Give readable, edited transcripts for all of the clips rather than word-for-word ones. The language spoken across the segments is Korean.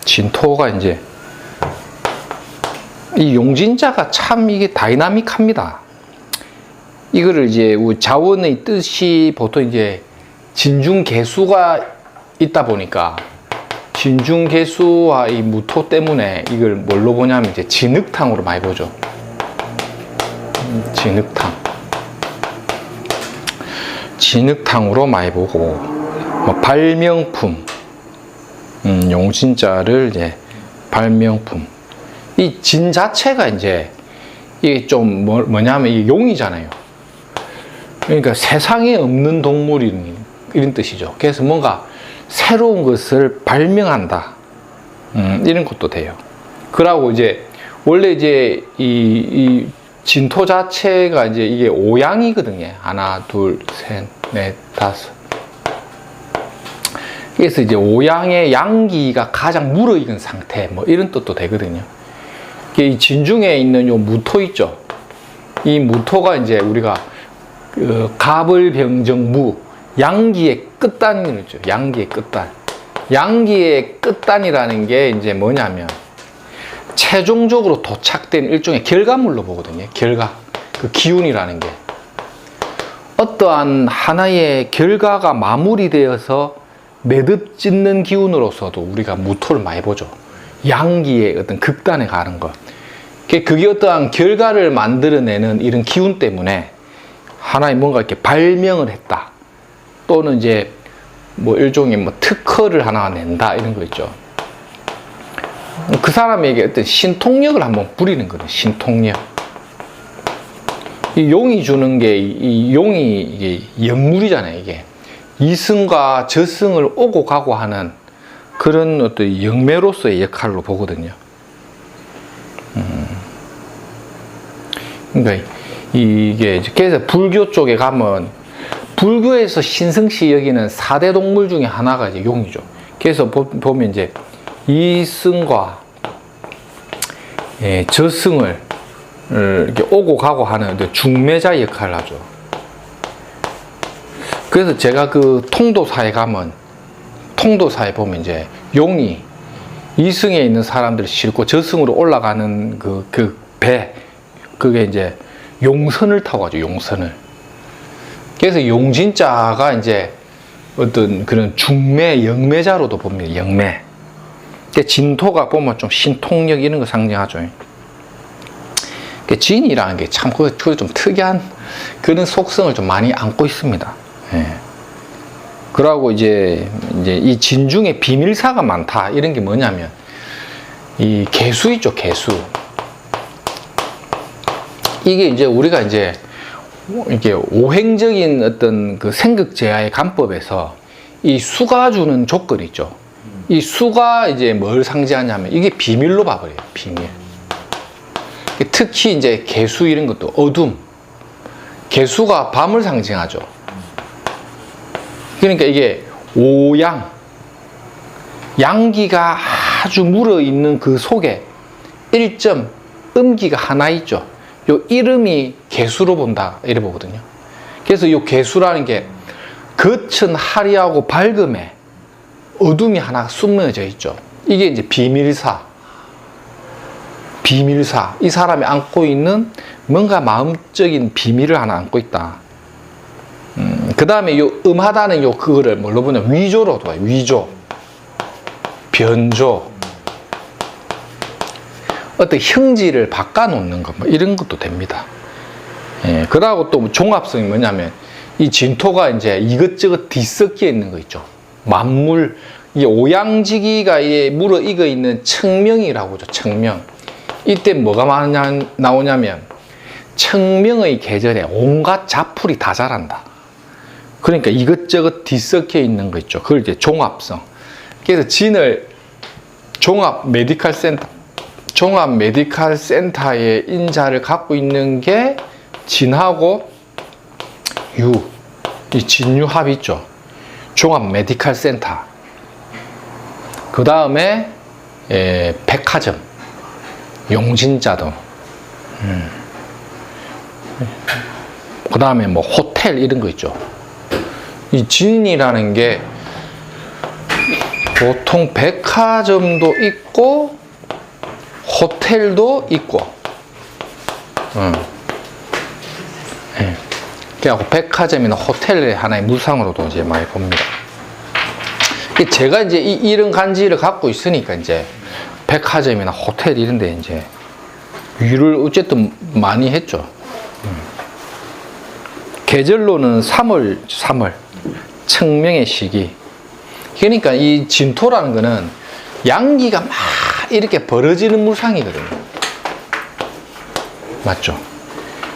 진토가 이제 이 용진자가 참 이게 다이나믹합니다. 이거를 이제 자원의 뜻이 보통 이제 진중개수가 있다 보니까 진중개수와 이 무토 때문에 이걸 뭘로 보냐면 이제 진흙탕으로 많이 보죠. 진흙탕으로 많이 보고, 뭐 발명품, 용진자를 이제 발명품. 이 진 자체가 이제 이게 좀 뭐냐면 이 용이잖아요. 그러니까 세상에 없는 동물인 이런 뜻이죠. 그래서 뭔가 새로운 것을 발명한다. 이런 것도 돼요. 그러고 이제 원래 이제 이 진토 자체가 이제 이게 오양이거든요. 하나, 둘, 셋, 넷, 다섯. 그래서 이제 오양의 양기가 가장 무르익은 상태, 뭐 이런 뜻도 되거든요. 이 진중에 있는 요 무토 있죠. 이 무토가 이제 우리가 갑을병정무, 양기의 끝단이죠. 양기의 끝단. 양기의 끝단이라는 게 이제 뭐냐면 최종적으로 도착된 일종의 결과물로 보거든요. 그 기운이라는 게 어떠한 하나의 결과가 마무리되어서 매듭 짓는 기운으로서도 우리가 무토를 많이 보죠. 양기의 어떤 극단에 가는 것. 그게 어떠한 결과를 만들어내는 이런 기운 때문에 하나의 뭔가 이렇게 발명을 했다. 또는 이제 뭐 일종의 뭐 특허를 하나 낸다. 이런 거 있죠. 그 사람에게 어떤 신통력을 한번 부리는 거예요. 신통력. 이 용이 주는 게, 이 용이 이게 영물이잖아요. 이게 이승과 저승을 오고 가고 하는 그런 어떤 영매로서의 역할로 보거든요. 그러니까 이게 그래서 불교 쪽에 가면 불교에서 신성시 여기는 4대 동물 중에 하나가 이제 용이죠. 그래서 보면 이제 이승과 저승을 이렇게 오고 가고 하는 중매자 역할을 하죠. 그래서 제가 그 통도사에 가면 통도사에 보면 이제 용이 이승에 있는 사람들을 싣고 저승으로 올라가는 그 배, 그게 이제 용선을 타고 가죠. 용선을. 그래서 용진자가 이제 어떤 그런 중매, 영매자로도 봅니다. 영매. 진토가 보면 좀 신통력 이런 거 상징하죠. 진이라는 게 참 그거 좀 특이한 그런 속성을 좀 많이 안고 있습니다. 예. 그러고 이제 이 진중에 비밀사가 많다. 이런 게 뭐냐면 이 개수 있죠. 개수. 이게 이제 우리가 이제 이게 오행적인 어떤 그 생극제야의 관법에서 이 수가 주는 조건이 있죠. 이 수가 이제 뭘 상징하냐면 이게 비밀로 봐버려요. 비밀. 특히 이제 개수 이런 것도 어둠. 개수가 밤을 상징하죠. 그러니까 이게 오양. 양기가 아주 물어있는 그 속에 1점 음기가 하나 있죠. 요 이름이 개수로 본다. 이래 보거든요. 그래서 요 개수라는 게 겉은 화려하고 밝음에 어둠이 하나 숨어져 있죠. 이게 이제 비밀사. 이 사람이 안고 있는 뭔가 마음적인 비밀을 하나 안고 있다. 그 다음에 요 음하다는 요 그거를 뭘로 보냐 위조로 봐요. 위조, 변조, 어떤 형질을 바꿔놓는 것, 뭐 이런 것도 됩니다. 예, 그러고 또 종합성이 뭐냐면 이 진토가 이제 이것저것 뒤섞여 있는 거 있죠. 만물, 이 오양지기가 물어 익어 있는 청명이라고 하죠. 청명. 이때 뭐가 나오냐면 청명의 계절에 온갖 잡풀이 다 자란다. 그러니까 이것저것 뒤섞여 있는 거 있죠. 그걸 이제 종합성. 그래서 진을 종합 메디칼 센터의 인자를 갖고 있는 게 진하고 유, 이 진유합이 있죠. 종합 메디칼 센터. 그 다음에 백화점, 용진자도. 그 다음에 뭐 호텔 이런 거 있죠. 이 진이라는 게 보통 백화점도 있고 호텔도 있고, 네. 그래갖고 백화점이나 호텔의 하나의 무상으로도 이제 많이 봅니다. 제가 이제 이런 간지를 갖고 있으니까 이제 백화점이나 호텔 이런 데 이제 위를 어쨌든 많이 했죠. 계절로는 3월 청명의 시기. 그러니까 이 진토라는 거는 양기가 막 이렇게 벌어지는 물상이거든요. 맞죠?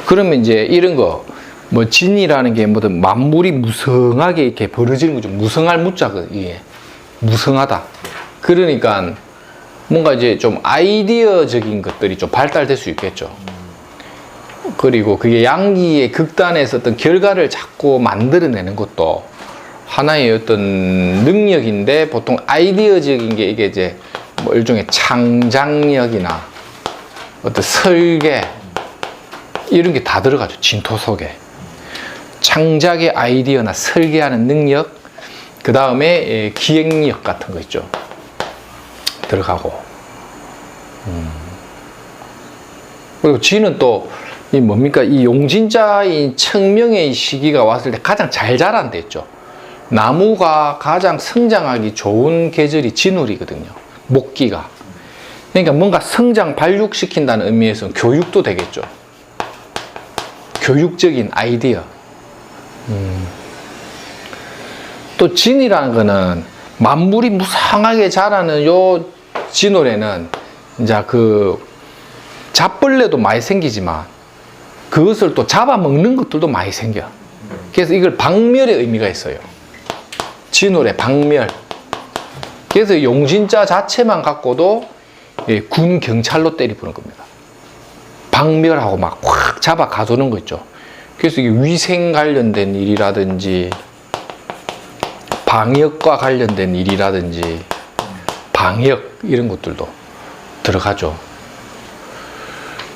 그러면 이제 이런 거, 뭐 진이라는 게 뭐든 만물이 무성하게 이렇게 벌어지는 거죠. 무성할 무자가 이게 무성하다. 그러니까 뭔가 이제 좀 아이디어적인 것들이 좀 발달될 수 있겠죠. 그리고 그게 양기의 극단에서 어떤 결과를 자꾸 만들어내는 것도 하나의 어떤 능력인데, 보통 아이디어적인 게 이게 이제 뭐 일종의 창작력이나 어떤 설계 이런 게 다 들어가죠. 진토 속에 창작의 아이디어나 설계하는 능력, 그 다음에 기획력 같은 거 있죠. 들어가고. 그리고 진은 또 이 뭡니까? 이 용진자인 청명의 시기가 왔을 때 가장 잘 자란다 했죠. 나무가 가장 성장하기 좋은 계절이 진월이거든요. 목기가. 그러니까 뭔가 성장 발육시킨다는 의미에서는 교육도 되겠죠. 교육적인 아이디어. 또 진이라는 거는 만물이 무상하게 자라는 요 진월에는 이제 그 잡벌레도 많이 생기지만 그것을 또 잡아먹는 것들도 많이 생겨. 그래서 이걸 박멸의 의미가 있어요. 진월의 박멸. 그래서 용진자 자체만 갖고도 군 경찰로 때리 부는 겁니다. 박멸하고 막 확 잡아 가두는 거 있죠. 그래서 이게 위생 관련된 일이라든지 방역과 관련된 일이라든지 방역 이런 것들도 들어가죠.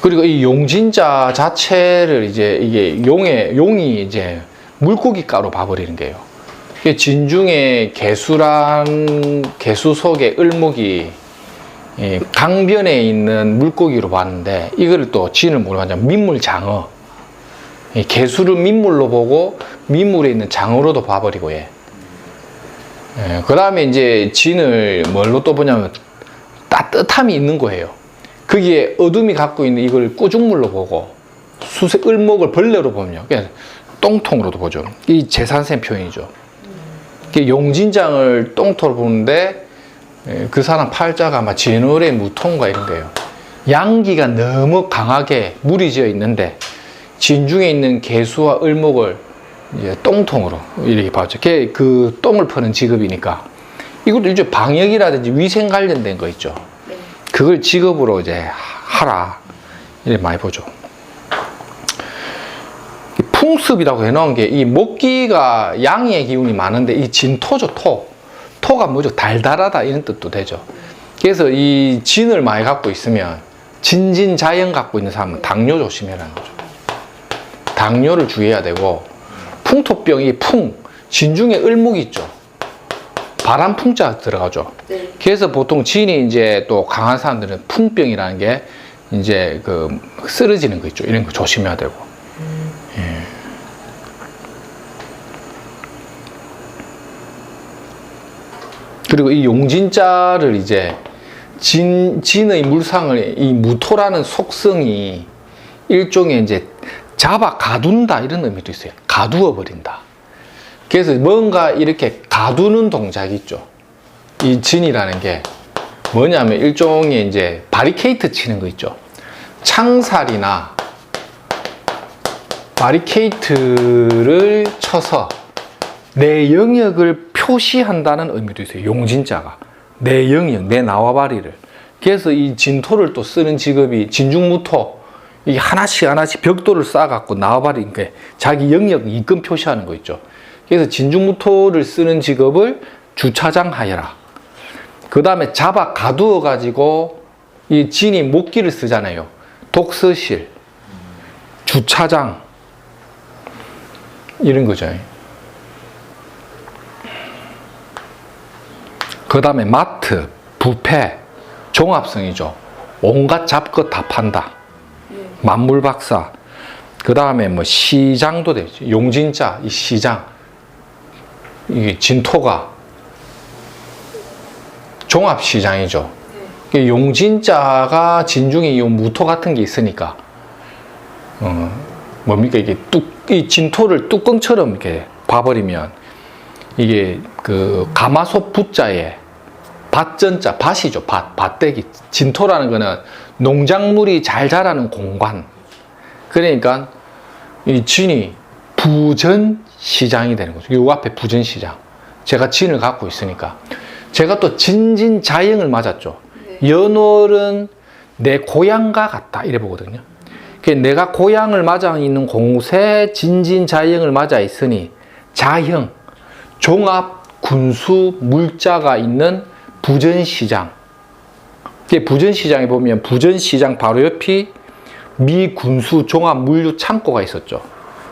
그리고 이 용진자 자체를 이제 이게 용이 이제 물고기 가루 봐버리는 거예요. 진중에 개수 속에 을목이 강변에 있는 물고기로 봤는데, 이거를 또 진을 뭐로 하냐면 민물장어. 개수를 민물로 보고 민물에 있는 장어로도 봐버리고, 그 다음에 이제 진을 뭘로 또 보냐면 따뜻함이 있는 거예요. 거기에 어둠이 갖고 있는 이걸 꾸중물로 보고, 을목을 벌레로 보면요, 그냥 똥통으로도 보죠. 이 재산생 표현이죠. 용진장을 똥토로 보는데 그 사람 팔자가 아마 진월의 무통과 이런 거예요. 양기가 너무 강하게 물이 지어 있는데 진중에 있는 개수와 을목을 이제 똥통으로 이렇게 봤죠. 그 똥을 퍼는 직업이니까 이것도 이제 방역이라든지 위생 관련된 거 있죠. 그걸 직업으로 이제 하라 이렇게 많이 보죠. 풍습이라고 해놓은 게 이 목기가 양의 기운이 많은데 이 진토죠. 토가 뭐죠? 달달하다 이런 뜻도 되죠. 그래서 이 진을 많이 갖고 있으면 진진자연 갖고 있는 사람은 당뇨 조심해라는 거죠. 당뇨를 주의해야 되고, 풍토병이 진중에 을목이 있죠. 바람 풍자 들어가죠. 그래서 보통 진이 이제 또 강한 사람들은 풍병이라는 게 이제 그 쓰러지는 거 있죠. 이런 거 조심해야 되고. 그리고 이 용진자를 이제 진의 물상을, 이 무토라는 속성이 일종의 이제 잡아 가둔다 이런 의미도 있어요. 가두어 버린다. 그래서 뭔가 이렇게 가두는 동작이 있죠. 이 진이라는 게 뭐냐면 일종의 이제 바리케이트 치는 거 있죠. 창살이나 바리케이트를 쳐서 내 영역을 표시한다는 의미도 있어요. 용진자가 내 영역, 내 나와바리를. 그래서 이 진토를 또 쓰는 직업이 진중무토, 이게 하나씩 벽돌을 쌓아갖고 나와바리, 그러니까 자기 영역 이권 표시하는 거 있죠. 그래서 진중무토를 쓰는 직업을 주차장 하여라. 그 다음에 잡아 가두어 가지고 이 진이 목기를 쓰잖아요. 독서실, 주차장 이런 거죠. 그 다음에 마트, 뷔페, 종합성이죠. 온갖 잡것 다 판다. 만물박사. 그 다음에 뭐 시장도 되죠. 용진자, 이 시장. 이게 진토가 종합시장이죠. 용진자가 진중에 이 무토 같은 게 있으니까, 뭡니까? 이게 이 진토를 뚜껑처럼 이렇게 봐버리면, 이게 그 가마솥 붓자에 밭전자, 밭이죠. 밭대기. 진토라는 거는 농작물이 잘 자라는 공간. 그러니까 이 진이 부전시장이 되는 거죠. 요 앞에 부전시장. 제가 진을 갖고 있으니까. 제가 또 진진자영을 맞았죠. 연월은 내 고향과 같다. 이래 보거든요. 내가 고향을 맞아 있는 곳에 진진자영을 맞아 있으니 자형, 종합 군수 물자가 있는 부전시장. 부전시장에 보면 부전시장 바로 옆이 미 군수 종합 물류 창고가 있었죠.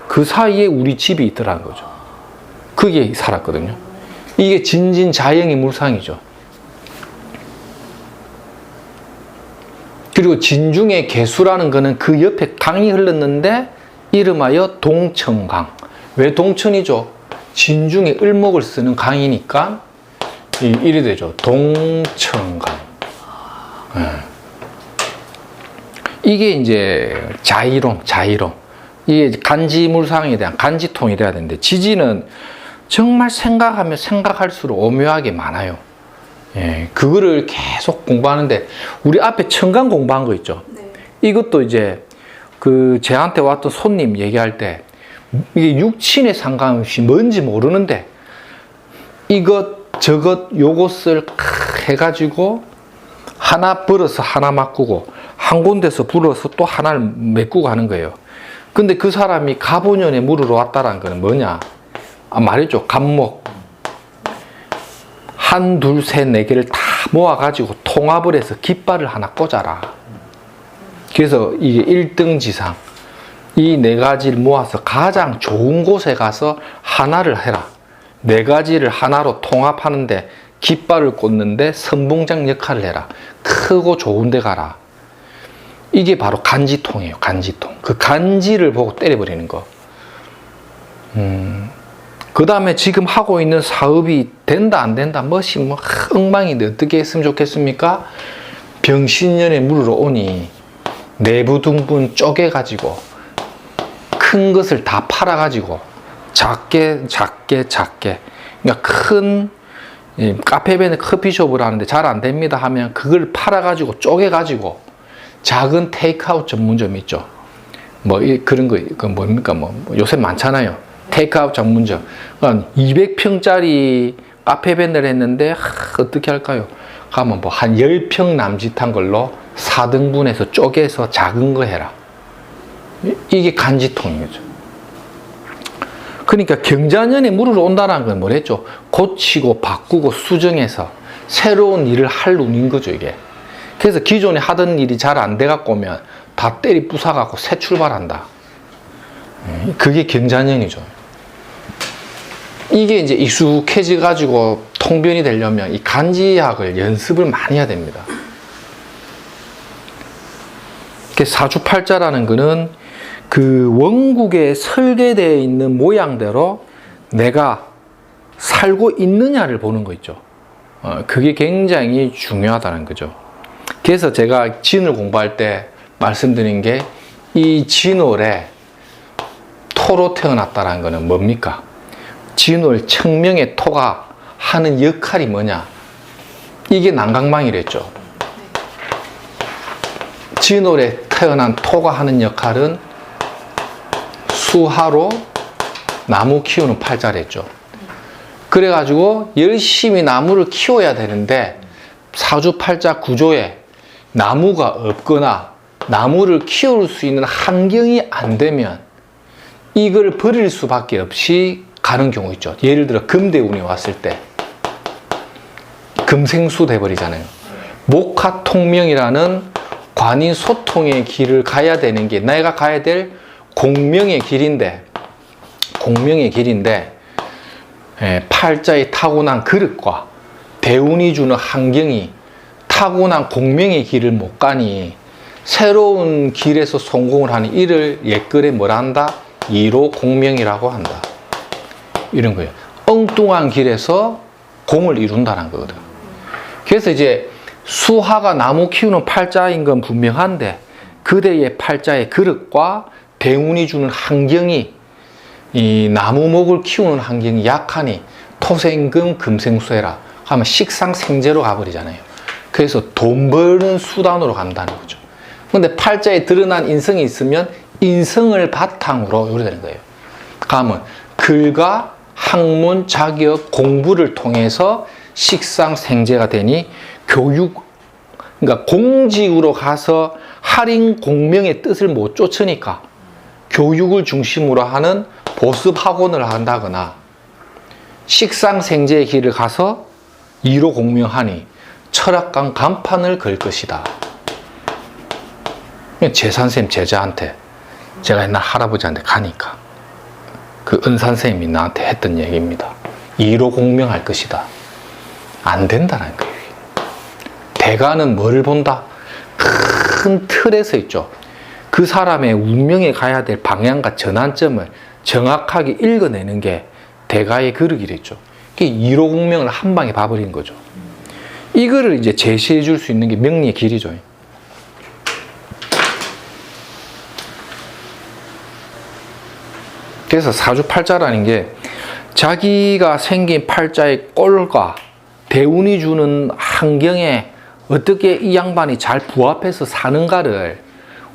그 사이에 우리 집이 있더라는 거죠. 거기에 살았거든요. 이게 진진자영의 물상이죠. 그리고 진중의 개수라는 거는 그 옆에 강이 흘렀는데 이름하여 동천강. 왜 동천이죠? 진중에 을목을 쓰는 강이니까 이래 되죠. 동천강. 네. 이게 이제 자이론. 이게 간지물상에 대한 간지통이 돼야 되는데, 지지는 정말 생각하면 생각할수록 오묘하게 많아요. 예, 그거를 계속 공부하는데, 우리 앞에 천간 공부한 거 있죠. 네. 이것도 이제 그 제한테 왔던 손님 얘기할 때, 이게 육친에 상관없이 뭔지 모르는데, 이것, 저것, 요것을 해가지고, 하나 벌어서 하나 바꾸고, 한 군데서 불어서 또 하나를 메꾸고 하는 거예요. 근데 그 사람이 갑오년에 물으러 왔다는 거는 뭐냐? 말했죠. 갑목. 한, 둘, 셋, 네 개를 다 모아가지고 통합을 해서 깃발을 하나 꽂아라. 그래서 이게 1등지상. 이 네 가지를 모아서 가장 좋은 곳에 가서 하나를 해라. 네 가지를 하나로 통합하는데 깃발을 꽂는데 선봉장 역할을 해라. 크고 좋은 데 가라. 이게 바로 간지통이에요. 간지통. 그 간지를 보고 때려버리는 거. 그 다음에 지금 하고 있는 사업이 된다 안 된다 뭐시 뭐 엉망인데 어떻게 했으면 좋겠습니까? 병신년에 물으러 오니 내부등분 쪼개가지고 큰 것을 다 팔아가지고 작게 그러니까 큰 카페베네 커피숍을 하는데 잘 안 됩니다 하면 그걸 팔아가지고 쪼개가지고 작은 테이크아웃 전문점 있죠. 뭐 그런 거 그 뭡니까 뭐 요새 많잖아요. 테이크아웃 전문점. 200평짜리 카페벤을 했는데 어떻게 할까요? 가면 뭐 한 10평 남짓한 걸로 4등분해서 쪼개서 작은 거 해라. 이게 간지통이죠. 그러니까 경자년에 물으러 온다는 건 뭐랬죠? 고치고 바꾸고 수정해서 새로운 일을 할 운인 거죠, 이게. 그래서 기존에 하던 일이 잘 안 돼갖고 오면 다 때리 부숴갖고 새 출발한다. 그게 경자년이죠. 이게 이제 익숙해져가지고 통변이 되려면 이 간지학을 연습을 많이 해야 됩니다. 사주팔자라는 거는 그 원국에 설계되어 있는 모양대로 내가 살고 있느냐를 보는 거 있죠. 그게 굉장히 중요하다는 거죠. 그래서 제가 진을 공부할 때 말씀드린 게 이 진월에 토로 태어났다는 거는 뭡니까? 진월 청명의 토가 하는 역할이 뭐냐? 이게 난강망이랬죠. 진월에 태어난 토가 하는 역할은 수하로 나무 키우는 팔자랬죠. 그래가지고 열심히 나무를 키워야 되는데 사주팔자 구조에 나무가 없거나 나무를 키울 수 있는 환경이 안 되면 이걸 버릴 수밖에 없이 가는 경우 있죠. 예를 들어 금대운이 왔을 때 금생수 돼버리잖아요. 목화통명이라는 관인 소통의 길을 가야 되는 게 내가 가야 될 공명의 길인데 팔자의 타고난 그릇과 대운이 주는 환경이 타고난 공명의 길을 못 가니 새로운 길에서 성공을 하니 이를 옛글에 뭐라 한다? 이로 공명이라고 한다. 이런 거예요. 엉뚱한 길에서 공을 이룬다는 거거든. 그래서 이제 수화가 나무 키우는 팔자인 건 분명한데 그대의 팔자의 그릇과 대운이 주는 환경이 이 나무목을 키우는 환경이 약하니 토생금 금생수해라 하면 식상생재로 가버리잖아요. 그래서 돈 버는 수단으로 간다는 거죠. 근데 팔자에 드러난 인성이 있으면 인성을 바탕으로 이렇게 되는 거예요. 그러면 글과 학문, 자격, 공부를 통해서 식상생재가 되니 교육, 그러니까 공직으로 가서 할인 공명의 뜻을 못 쫓으니까 교육을 중심으로 하는 보습 학원을 한다거나 식상생재의 길을 가서 이로 공명하니 철학관 간판을 걸 것이다. 재산쌤 제자한테 제가 옛날 할아버지한테 가니까 그 은산쌤이 나한테 했던 얘기입니다. 이로 공명할 것이다. 안 된다는 거예요. 대가는 뭐를 본다? 큰 틀에서 있죠. 그 사람의 운명에 가야 될 방향과 전환점을 정확하게 읽어내는 게 대가의 그릇이랬죠. 그게 이로 공명을 한 방에 봐버리는 거죠. 이거를 이제 제시해 줄 수 있는 게 명리의 길이죠. 그래서 사주팔자라는 게 자기가 생긴 팔자의 꼴과 대운이 주는 환경에 어떻게 이 양반이 잘 부합해서 사는가를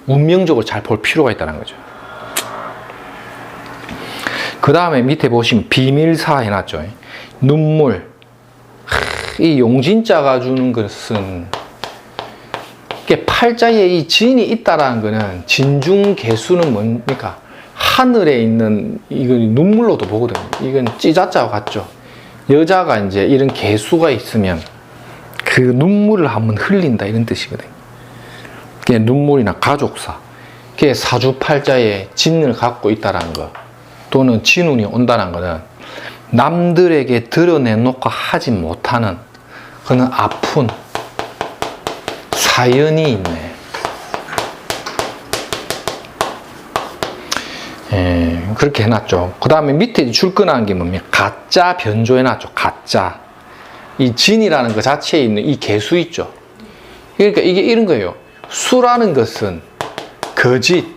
운명적으로 잘 볼 필요가 있다는 거죠. 그 다음에 밑에 보시면 비밀사 해놨죠. 눈물. 이 용진자가 주는 것은 팔자에 이 진이 있다라는 것은 진중개수는 뭡니까? 하늘에 있는 이건 눈물로도 보거든요. 이건 찌자자와 같죠. 여자가 이제 이런 개수가 있으면 그 눈물을 한번 흘린다 이런 뜻이거든요. 그게 눈물이나 가족사, 그게 사주팔자에 진을 갖고 있다라는 거, 또는 진운이 온다는 거는 남들에게 드러내놓고 하지 못하는 그런 아픈 사연이 있네. 그렇게 해놨죠. 그 다음에 밑에 출근한 게 뭡니까? 가짜 변조 해놨죠. 가짜. 이 진이라는 것 자체에 있는 이 개수 있죠. 그러니까 이게 이런 거예요. 수라는 것은 거짓,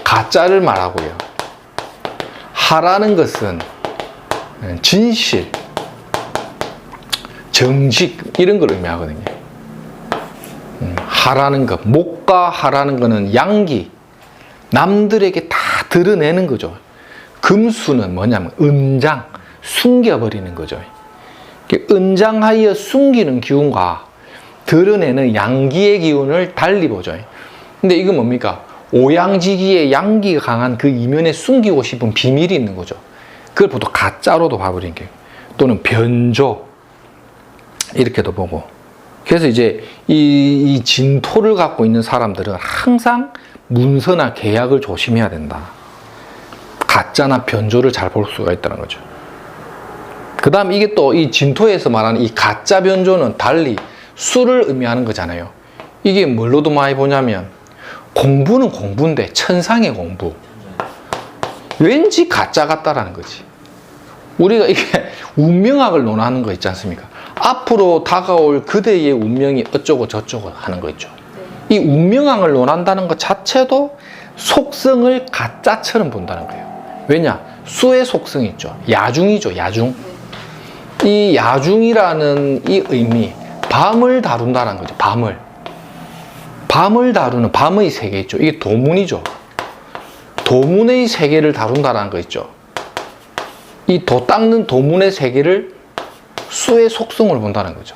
가짜를 말하고요. 하라는 것은 진실, 정직 이런 걸 의미하거든요. 하라는 것, 목과 하라는 것은 양기, 남들에게 다 드러내는 거죠. 금수는 뭐냐면 은장, 숨겨버리는 거죠. 은장하여 숨기는 기운과 드러내는 양기의 기운을 달리 보죠. 근데 이건 뭡니까? 오양지기의 양기가 강한 그 이면에 숨기고 싶은 비밀이 있는 거죠. 그걸 보통 가짜로도 봐버리는 거예요. 또는 변조 이렇게도 보고. 그래서 이제 이 진토를 갖고 있는 사람들은 항상 문서나 계약을 조심해야 된다. 가짜나 변조를 잘 볼 수가 있다는 거죠. 그 다음 이게 또 이 진토에서 말하는 이 가짜 변조는 달리 수를 의미하는 거잖아요. 이게 뭘로도 많이 보냐면 공부는 공부인데 천상의 공부. 왠지 가짜 같다라는 거지. 우리가 이게 운명학을 논하는 거 있지 않습니까? 앞으로 다가올 그대의 운명이 어쩌고 저쩌고 하는 거 있죠. 이 운명학을 논한다는 것 자체도 속성을 가짜처럼 본다는 거예요. 왜냐? 수의 속성이 있죠. 야중이죠. 야중. 이 야중이라는 이 의미, 밤을 다룬다는 거죠. 밤을 다루는 밤의 세계 있죠. 이게 도문이죠. 도문의 세계를 다룬다는 거 있죠. 이 도 닦는 도문의 세계를 수의 속성을 본다는 거죠.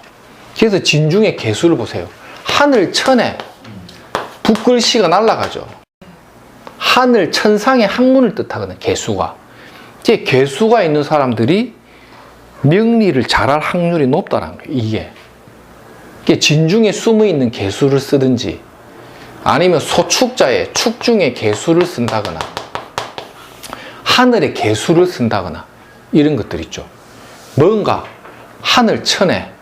그래서 진중의 개수를 보세요. 하늘 천에 붓글씨가 날아가죠. 하늘 천상의 학문을 뜻하거든요. 개수가. 이제 개수가 있는 사람들이 명리를 잘할 확률이 높다는 거예요. 이게 진중에 숨어 있는 개수를 쓰든지 아니면 소축자에 축중에 개수를 쓴다거나 하늘에 개수를 쓴다거나 이런 것들 있죠. 뭔가 하늘천에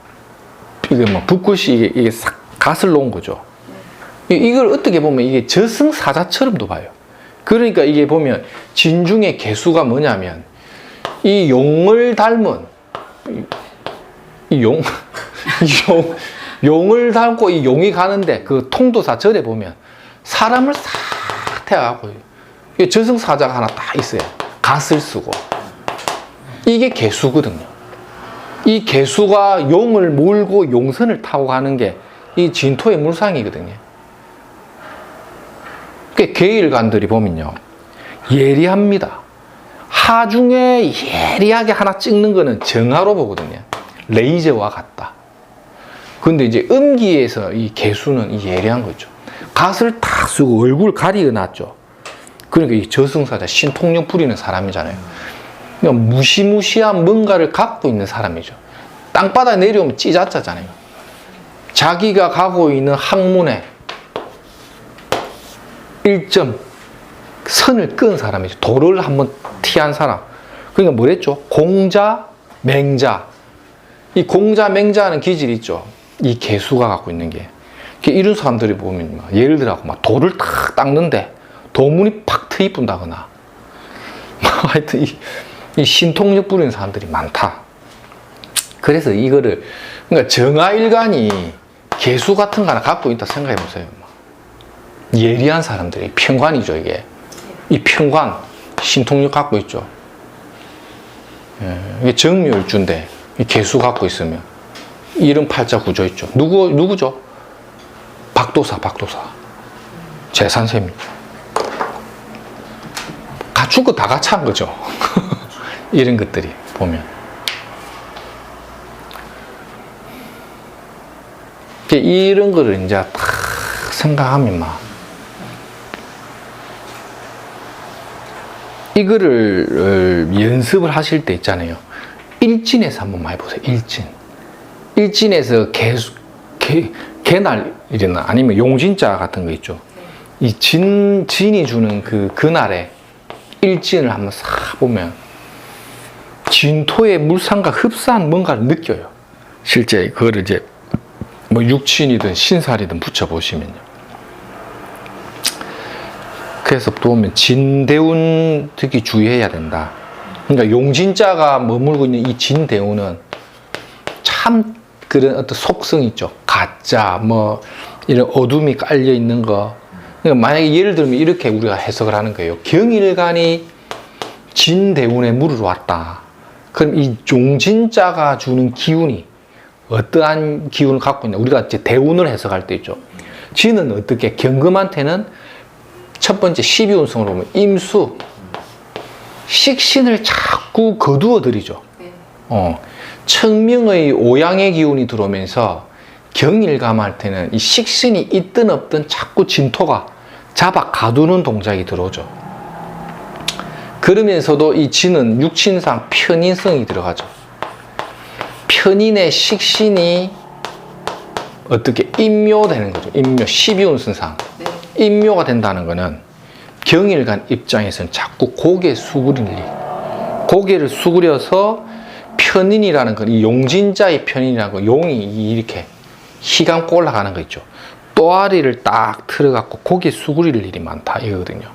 이게 뭐 붓글씨 이게 싹 갓을 놓은 거죠. 이걸 어떻게 보면 이게 저승사자처럼도 봐요. 그러니까 이게 보면 진중의 개수가 뭐냐면 이 용을 닮은 용을 닮고 이 용이 가는데 그 통도사 절에 보면 사람을 싹 태워갖고 저승사자가 하나 딱 있어요. 갓을 쓰고. 이게 개수거든요. 이 개수가 용을 몰고 용선을 타고 가는 게 이 진토의 물상이거든요. 계일관들이 보면요, 예리합니다. 하중에 예리하게 하나 찍는 거는 정화로 보거든요. 레이저와 같다. 근데 이제 음기에서 이 개수는 이 예리한 거죠. 갓을 탁 쓰고 얼굴 가리고 놨죠. 그러니까 이 저승사자 신통력 부리는 사람이잖아요. 그러니까 무시무시한 뭔가를 갖고 있는 사람이죠. 땅바닥에 내려오면 찌자짜잖아요. 자기가 가고 있는 학문에 일점 선을 끈 사람이죠. 도를 한번 티한 사람. 그러니까 뭐랬죠? 공자, 맹자. 이 공자, 맹자하는 기질이 있죠. 이 개수가 갖고 있는 게. 이런 사람들이 보면 예를 들어 막 돌을 탁 닦는데 도문이 팍 트이분다거나 하여튼 이 신통력 부리는 사람들이 많다. 그래서 이거를 그러니까 정화일관이 개수 같은 거 하나 갖고 있다 생각해 보세요. 예리한 사람들이 편관이죠. 이 편관 신통력 갖고 있죠. 이게 정묘일주인데 이 개수 갖고 있으면 이런 팔자 구조 있죠. 누구죠? 박도사 재산셈이 갖춘 거 다 갖춘 거죠. 이런 것들이 보면 이런 거를 이제 딱 생각하면 막 이거를 연습을 하실 때 있잖아요. 일진에서 한번 많이 보세요. 일진에서 개날이나 아니면 용진자 같은 거 있죠. 이 진이 주는 그날에 일진을 한번 싹 보면 진토의 물상과 흡사한 뭔가를 느껴요. 실제 그거를 이제 뭐 육친이든 신살이든 붙여보시면요. 그래서 보면 진대운 특히 주의해야 된다. 그러니까 용진자가 머물고 있는 이 진대운은 참 그런 어떤 속성이 있죠. 가짜, 뭐 이런 어둠이 깔려 있는 거. 그러니까 만약에 예를 들면 이렇게 우리가 해석을 하는 거예요. 경일간이 진대운에 물으러 왔다. 그럼 이 용진자가 주는 기운이 어떠한 기운을 갖고 있냐. 우리가 이제 대운을 해석할 때 있죠. 진은 어떻게 경금한테는 첫 번째 12운성으로 보면 임수, 식신을 자꾸 거두어 들이죠. 청명의 오양의 기운이 들어오면서 경일감한테는 이 식신이 있든 없든 자꾸 진토가 잡아 가두는 동작이 들어오죠. 그러면서도 이 진은 육친상 편인성이 들어가죠. 편인의 식신이 어떻게 임묘되는 거죠. 임묘, 12운성상. 임묘가 된다는 거는 경일간 입장에서는 자꾸 고개 수그릴 일. 고개를 수그려서 편인이라는 건 이 용진자의 편인이라는 거, 용이 이렇게 희감고 올라가는 거 있죠. 또아리를 딱 틀어갖고 고개 수그릴 일이 많다 이거거든요.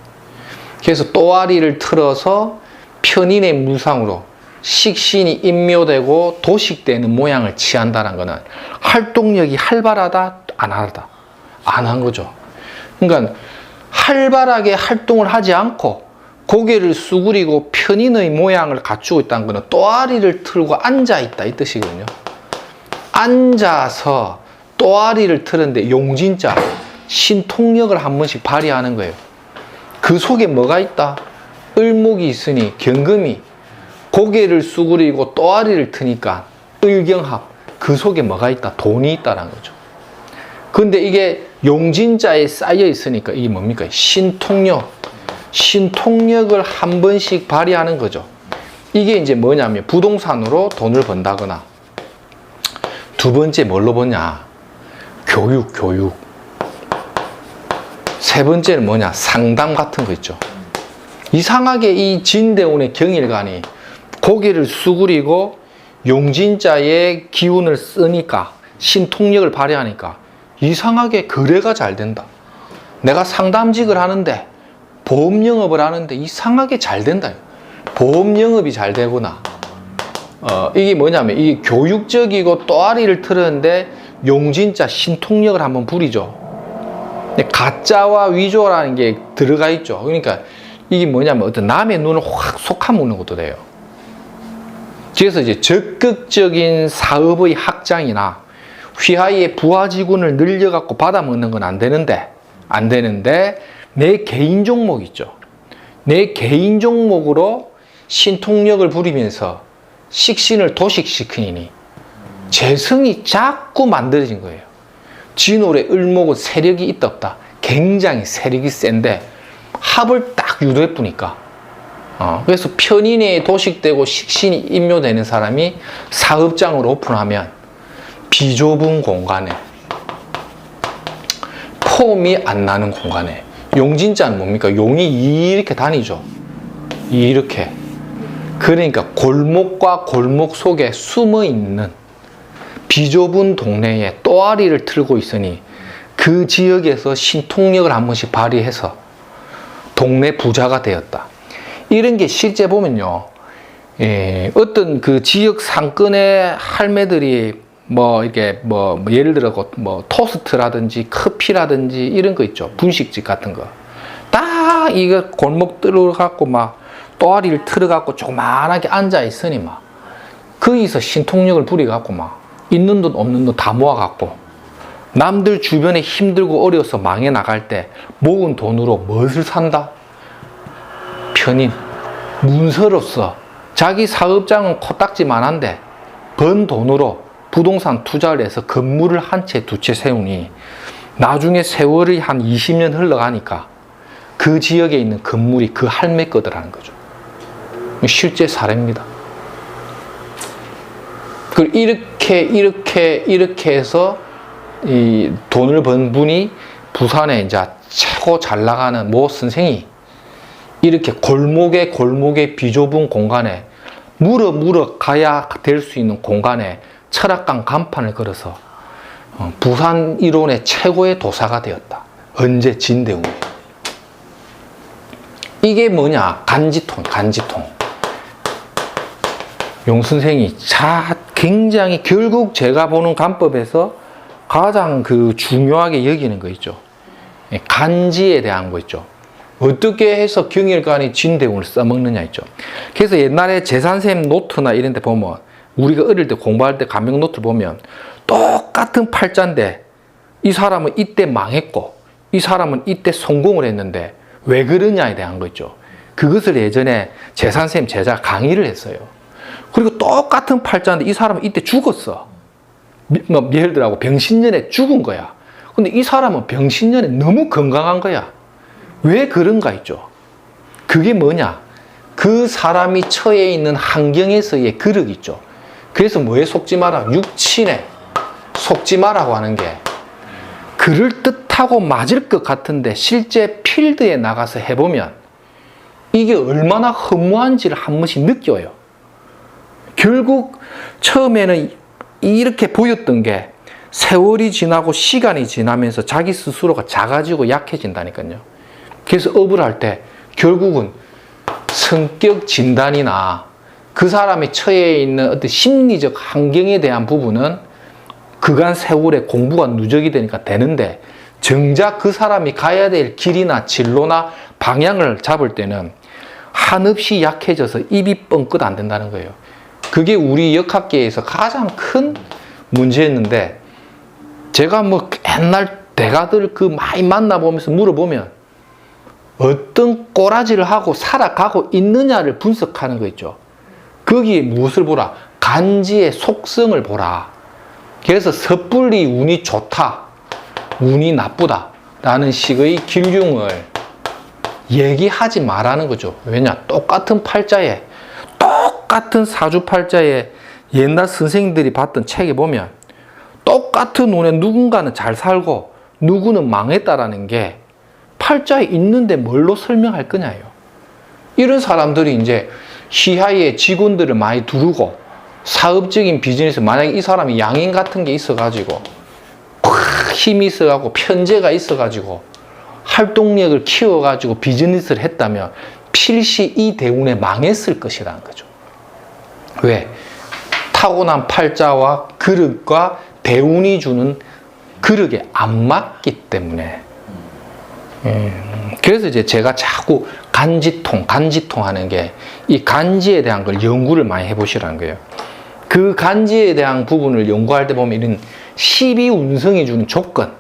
그래서 또아리를 틀어서 편인의 물상으로 식신이 임묘되고 도식되는 모양을 취한다는 거는 활동력이 활발하다, 안 하다, 안 한 거죠. 그러니까 활발하게 활동을 하지 않고 고개를 수그리고 편인의 모양을 갖추고 있다는 것은 또아리를 틀고 앉아있다 이 뜻이거든요. 앉아서 또아리를 틀었는데 용진자, 신통력을 한 번씩 발휘하는 거예요. 그 속에 뭐가 있다? 을목이 있으니 경금이 고개를 수그리고 또아리를 트니까 을경합, 그 속에 뭐가 있다? 돈이 있다는 거죠. 근데 이게 용진자에 쌓여 있으니까 이게 뭡니까? 신통력. 신통력을 한 번씩 발휘하는 거죠. 이게 이제 뭐냐면 부동산으로 돈을 번다거나, 두 번째 뭘로 버냐? 교육. 세 번째는 뭐냐? 상담 같은 거 있죠. 이상하게 이 진대운의 경일관이 고개를 수그리고 용진자의 기운을 쓰니까, 신통력을 발휘하니까 이상하게 거래가 잘 된다. 내가 상담직을 하는데, 보험 영업을 하는데 이상하게 잘 된다. 보험 영업이 잘 되구나. 이게 뭐냐면, 이게 교육적이고 또아리를 틀었는데 용진자 신통력을 한번 부리죠. 근데 가짜와 위조라는 게 들어가 있죠. 그러니까 이게 뭐냐면 어떤 남의 눈을 확 속아먹는 것도 돼요. 그래서 이제 적극적인 사업의 확장이나 휘하의 부하지군을 늘려갖고 받아먹는 건 안 되는데 내 개인 종목 있죠. 내 개인 종목으로 신통력을 부리면서 식신을 도식시키니 재성이 자꾸 만들어진 거예요. 진월의 을목은 세력이 있다 없다. 굉장히 세력이 센데 합을 딱 유도해 보니까 그래서 편인에 도식되고 식신이 임묘되는 사람이 사업장을 오픈하면 비좁은 공간에 폼이 안 나는 공간에 용진자는 뭡니까? 용이 이렇게 다니죠. 이렇게. 그러니까 골목과 골목 속에 숨어 있는 비좁은 동네에 또아리를 틀고 있으니 그 지역에서 신통력을 한 번씩 발휘해서 동네 부자가 되었다. 이런 게 실제 보면요. 어떤 그 지역 상권의 할매들이 이렇게 예를 들어 토스트라든지 커피라든지 이런 거 있죠. 분식집 같은 거. 딱 이거 골목 들어갖고 또아리를 틀어갖고 조그만하게 앉아 있으니 거기서 신통력을 부려갖고 있는 돈 없는 돈 다 모아갖고 남들 주변에 힘들고 어려서 망해 나갈 때 모은 돈으로 무엇을 산다? 편인, 문서로서 자기 사업장은 코딱지만한데 번 돈으로 부동산 투자를 해서 건물을 한 채 두 채 세우니 나중에 세월이 한 20년 흘러가니까 그 지역에 있는 건물이 그 할매 거더라는 거죠. 실제 사례입니다. 이렇게 해서 이 돈을 번 분이 부산에 이제 최고 잘 나가는 모 선생이 이렇게 골목에 비좁은 공간에 물어 가야 될 수 있는 공간에 철학관 간판을 걸어서 부산 이론의 최고의 도사가 되었다. 언제? 진대웅. 이게 뭐냐? 간지통. 용 선생이 굉장히 결국 제가 보는 간법에서 가장 중요하게 여기는 거 있죠. 간지에 대한 거 있죠. 어떻게 해서 경일관이 진대웅을 써먹느냐 있죠. 그래서 옛날에 재산셈 노트나 이런 데 보면 우리가 어릴 때 공부할 때 감명 노트 보면 똑같은 팔자인데 이 사람은 이때 망했고 이 사람은 이때 성공을 했는데 왜 그러냐에 대한 거 있죠. 그것을 예전에 재산셈 제자 강의를 했어요. 그리고 똑같은 팔자인데 이 사람은 이때 죽었어. 예를 들어 병신년에 죽은 거야. 근데 이 사람은 병신년에 너무 건강한 거야. 왜 그런가 있죠. 그게 뭐냐? 그 사람이 처해 있는 환경에서의 그릇 있죠. 그래서 뭐에 속지 마라? 육친에 속지 마라고 하는 게 그럴 듯하고 맞을 것 같은데 실제 필드에 나가서 해보면 이게 얼마나 허무한지를 한 번씩 느껴요. 결국 처음에는 이렇게 보였던 게 세월이 지나고 시간이 지나면서 자기 스스로가 작아지고 약해진다니까요. 그래서 업을 할 때 결국은 성격 진단이나 그 사람이 처해 있는 어떤 심리적 환경에 대한 부분은 그간 세월에 공부가 누적이 되니까 되는데 정작 그 사람이 가야 될 길이나 진로나 방향을 잡을 때는 한없이 약해져서 입이 뻥끗 안 된다는 거예요. 그게 우리 역학계에서 가장 큰 문제였는데 제가 옛날 대가들 많이 만나보면서 물어보면 어떤 꼬라지를 하고 살아가고 있느냐를 분석하는 거 있죠. 거기에 무엇을 보라? 간지의 속성을 보라. 그래서 섣불리 운이 좋다, 운이 나쁘다 라는 식의 길흉을 얘기하지 말라는 거죠. 왜냐? 똑같은 팔자에 똑같은 사주팔자에 옛날 선생님들이 봤던 책에 보면 똑같은 운에 누군가는 잘 살고 누구는 망했다라는 게 팔자에 있는데 뭘로 설명할 거냐예요. 이런 사람들이 이제 시야에 직원들을 많이 두르고 사업적인 비즈니스, 만약에 이 사람이 양인 같은 게 있어가지고 힘이 있어가지고 편재가 있어가지고 활동력을 키워가지고 비즈니스를 했다면 필시 이 대운에 망했을 것이라는 거죠. 왜? 타고난 팔자와 그릇과 대운이 주는 그릇에 안 맞기 때문에. 그래서 이제 제가 자꾸 간지통 하는 게 이 간지에 대한 걸 연구를 많이 해보시라는 거예요. 그 간지에 대한 부분을 연구할 때 보면 이런 12운성이 주는 조건,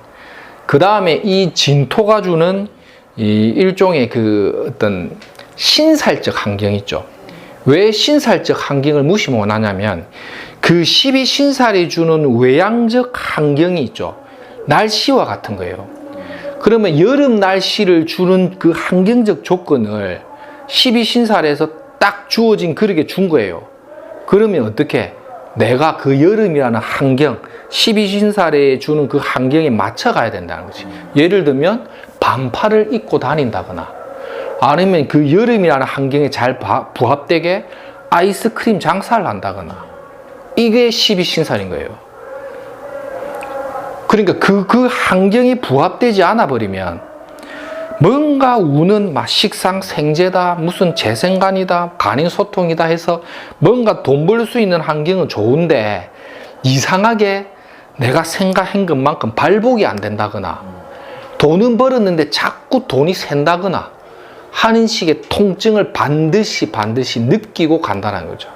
그 다음에 이 진토가 주는 이 일종의 그 어떤 신살적 환경 있죠. 왜 신살적 환경을 무시 못하냐면 그 12신살이 주는 외양적 환경이 있죠. 날씨와 같은 거예요. 그러면 여름 날씨를 주는 그 환경적 조건을 12신살에서 딱 주어진 그릇에 준 거예요. 그러면 어떻게? 내가 그 여름이라는 환경, 12신살에 주는 그 환경에 맞춰 가야 된다는 거지. 예를 들면 반팔을 입고 다닌다거나 아니면 그 여름이라는 환경에 잘 부합되게 아이스크림 장사를 한다거나, 이게 12신살인 거예요. 그러니까 그 환경이 부합되지 않아 버리면 뭔가 운은 막 식상생재다, 무슨 재생간이다, 간인소통이다 해서 뭔가 돈 벌 수 있는 환경은 좋은데 이상하게 내가 생각한 것만큼 발복이 안 된다거나 돈은 벌었는데 자꾸 돈이 샌다거나 하는 식의 통증을 반드시 느끼고 간다는 거죠.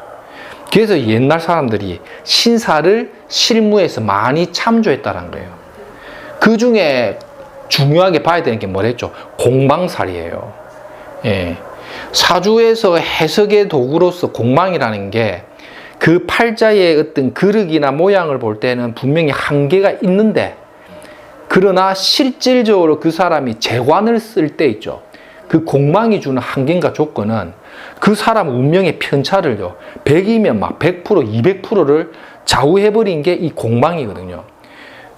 그래서 옛날 사람들이 신사를 실무에서 많이 참조했다는 거예요. 그 중에 중요하게 봐야 되는 게 뭐랬죠? 공망살이에요. 예. 사주에서 해석의 도구로서 공망이라는 게 그 팔자의 어떤 그릇이나 모양을 볼 때는 분명히 한계가 있는데, 그러나 실질적으로 그 사람이 재관을 쓸 때 있죠. 그 공망이 주는 한계과 조건은 그 사람 운명의 편차를요, 100이면 막 100%, 200%를 좌우해버린 게 이 공망이거든요.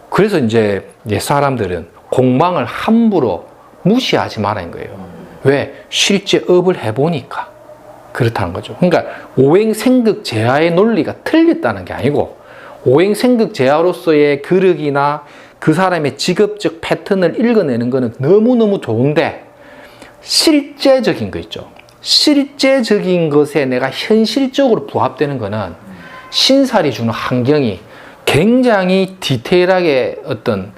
그래서 이제 옛 사람들은 공망을 함부로 무시하지 말라는 거예요. 왜? 실제 업을 해보니까 그렇다는 거죠. 그러니까 오행생극제하의 논리가 틀렸다는 게 아니고, 오행생극제하로서의 그릇이나 그 사람의 직업적 패턴을 읽어내는 거는 너무너무 좋은데, 실제적인 거 있죠. 실제적인 것에 내가 현실적으로 부합되는 거는 신살이 주는 환경이 굉장히 디테일하게 어떤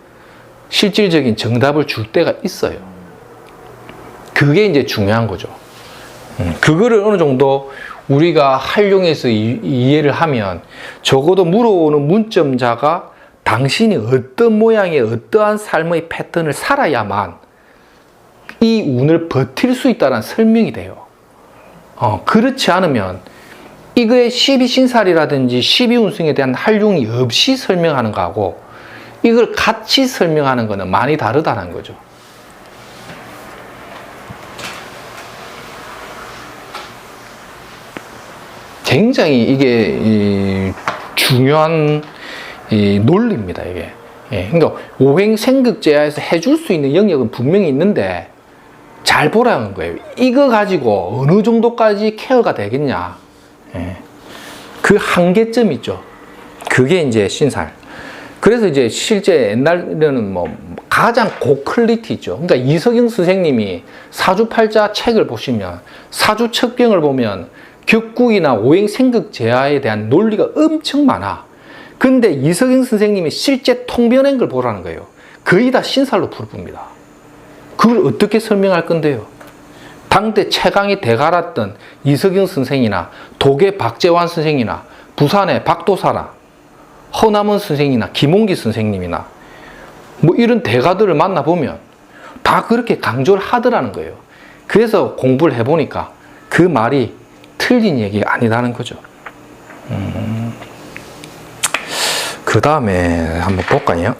실질적인 정답을 줄 때가 있어요. 그게 이제 중요한 거죠. 그거를 어느 정도 우리가 활용해서 이해를 하면 적어도 물어오는 문점자가 당신이 어떤 모양의 어떠한 삶의 패턴을 살아야만 이 운을 버틸 수 있다는 설명이 돼요. 그렇지 않으면 이거의 12신살이라든지 12운성에 대한 활용이 없이 설명하는 거하고 이걸 같이 설명하는 거는 많이 다르다는 거죠. 굉장히 이게 중요한 논리입니다, 이게. 그러니까 오행생극제하에서 해줄 수 있는 영역은 분명히 있는데 잘 보라는 거예요. 이거 가지고 어느 정도까지 케어가 되겠냐. 그 한계점이 있죠. 그게 이제 신살. 그래서 이제 실제 옛날에는 뭐 가장 고퀄리티 있죠. 그러니까 이석영 선생님이 사주팔자 책을 보시면 사주척병을 보면 격국이나 오행생극제하에 대한 논리가 엄청 많아. 근데 이석영 선생님이 실제 통변한 걸 보라는 거예요. 거의 다 신살로 풀어봅니다. 그걸 어떻게 설명할 건데요? 당대 최강의 대가랐던 이석영 선생이나 독일 박재환 선생이나 부산의 박도사나 허남원 선생이나 김홍기 선생님이나 뭐 이런 대가들을 만나보면 다 그렇게 강조를 하더라는 거예요. 그래서 공부를 해보니까 그 말이 틀린 얘기가 아니라는 거죠. 그 다음에 한번 볼까요?